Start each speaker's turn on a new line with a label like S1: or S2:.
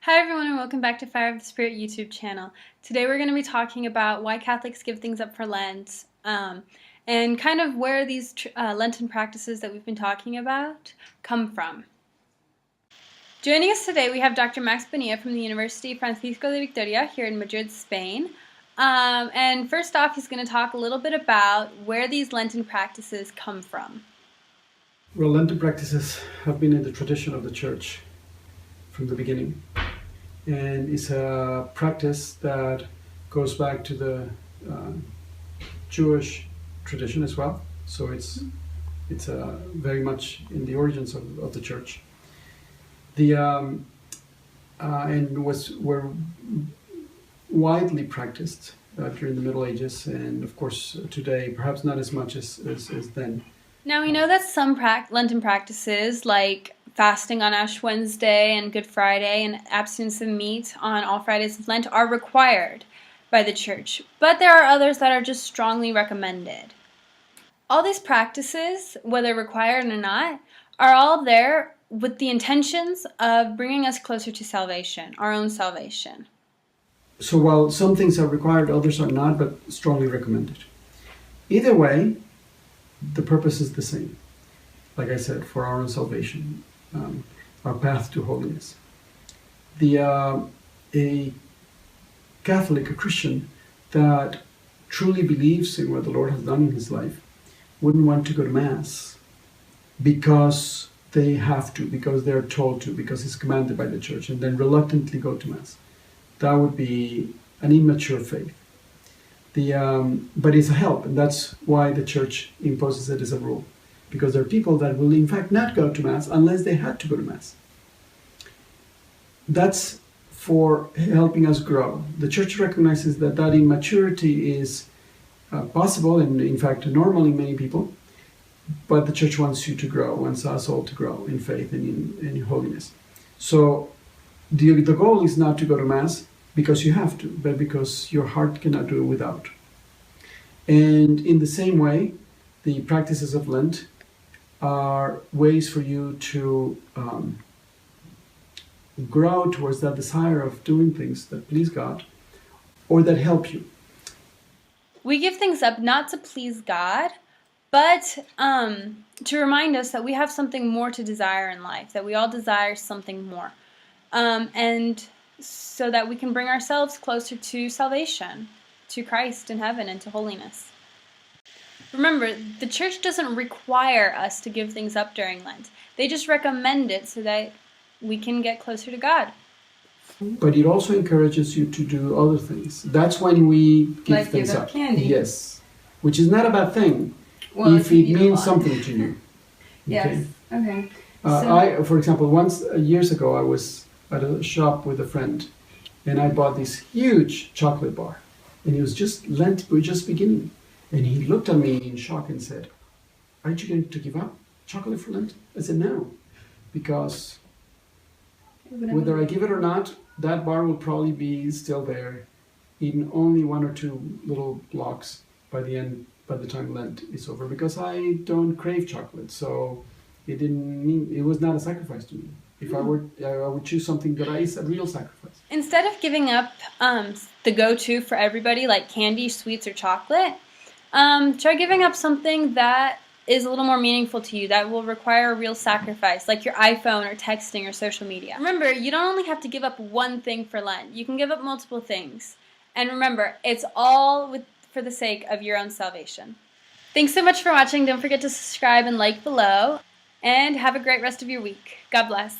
S1: Hi everyone and welcome back to Fire of the Spirit YouTube channel. Today we're going to be talking about why Catholics give things up for Lent and kind of where these Lenten practices that we've been talking about come from. Joining us today we have Dr. Max Bonilla from the University Francisco de Vitoria here in Madrid, Spain. And first off, he's going to talk a little bit about where these Lenten practices come from.
S2: Well, Lenten practices have been in the tradition of the Church from the beginning. And it's a practice that goes back to the Jewish tradition as well. So it's very much in the origins of the Church. And were widely practiced during the Middle Ages, and of course today perhaps not as much as then.
S1: Now we know that some Lenten practices like fasting on Ash Wednesday and Good Friday and abstinence of meat on all Fridays of Lent are required by the Church, but there are others that are just strongly recommended. All these practices, whether required or not, are all there with the intentions of bringing us closer to salvation, our own salvation.
S2: So while some things are required, others are not, but strongly recommended. Either way, the purpose is the same. Like I said, for our own salvation. Our path to holiness. A Catholic, a Christian that truly believes in what the Lord has done in his life wouldn't want to go to Mass because they have to, because they're told to, because it's commanded by the Church, and then reluctantly go to Mass. That would be an immature faith. But it's a help, and that's why the Church imposes it as a rule. Because there are people that will in fact not go to Mass unless they had to go to Mass. That's for helping us grow. The Church recognizes that immaturity is possible and in fact normal in many people, but the Church wants you to grow, wants us all to grow in faith and in holiness. So the goal is not to go to Mass because you have to, but because your heart cannot do it without. And in the same way, the practices of Lent are ways for you to grow towards that desire of doing things that please God or that help you.
S1: We give things up not to please God, but to remind us that we have something more to desire in life, that we all desire something more. And so that we can bring ourselves closer to salvation, to Christ in heaven, and to holiness. Remember, the Church doesn't require us to give things up during Lent. They just recommend it so that we can get closer to God.
S2: But it also encourages you to do other things. That's when we give things up.
S3: Candy.
S2: Yes, which is not a bad thing if it means something to you.
S3: Yes. Okay.
S2: For example, years ago, I was at a shop with a friend, and I bought this huge chocolate bar, and it was just Lent. We're just beginning. And he looked at me in shock and said, "Aren't you going to give up chocolate for Lent?" I said, "No, because whether I give it or not, that bar will probably be still there in only 1 or 2 little blocks by the time Lent is over, because I don't crave chocolate. So it was not a sacrifice to me. If I would choose something that is a real sacrifice."
S1: Instead of giving up the go-to for everybody, like candy, sweets, or chocolate, try giving up something that is a little more meaningful to you, that will require a real sacrifice, like your iPhone or texting or social media. Remember, you don't only have to give up one thing for Lent. You can give up multiple things. And remember, it's all for the sake of your own salvation. Thanks so much for watching. Don't forget to subscribe and like below. And have a great rest of your week. God bless.